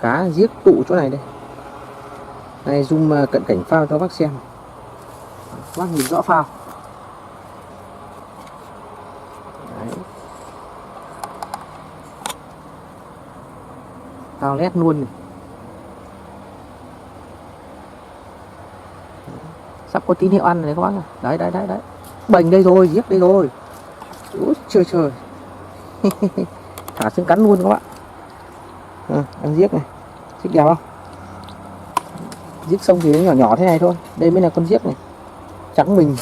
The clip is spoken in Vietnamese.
Cá giếc tụ chỗ này đây. Đây zoom cận cảnh phao cho bác xem. Bác nhìn rõ phao. Đấy. Phao lét luôn này. Sắp có tín hiệu ăn này các bác. Đấy đấy đấy đấy. Bành đây rồi, giếc đây rồi. Úi trời trời. Thả xuống cắn luôn các bạn. Ăn giếc này. Giếc đẹp không? Giếc sông thì nó nhỏ nhỏ thế này thôi. Đây mới là con giếc này. Trắng mình.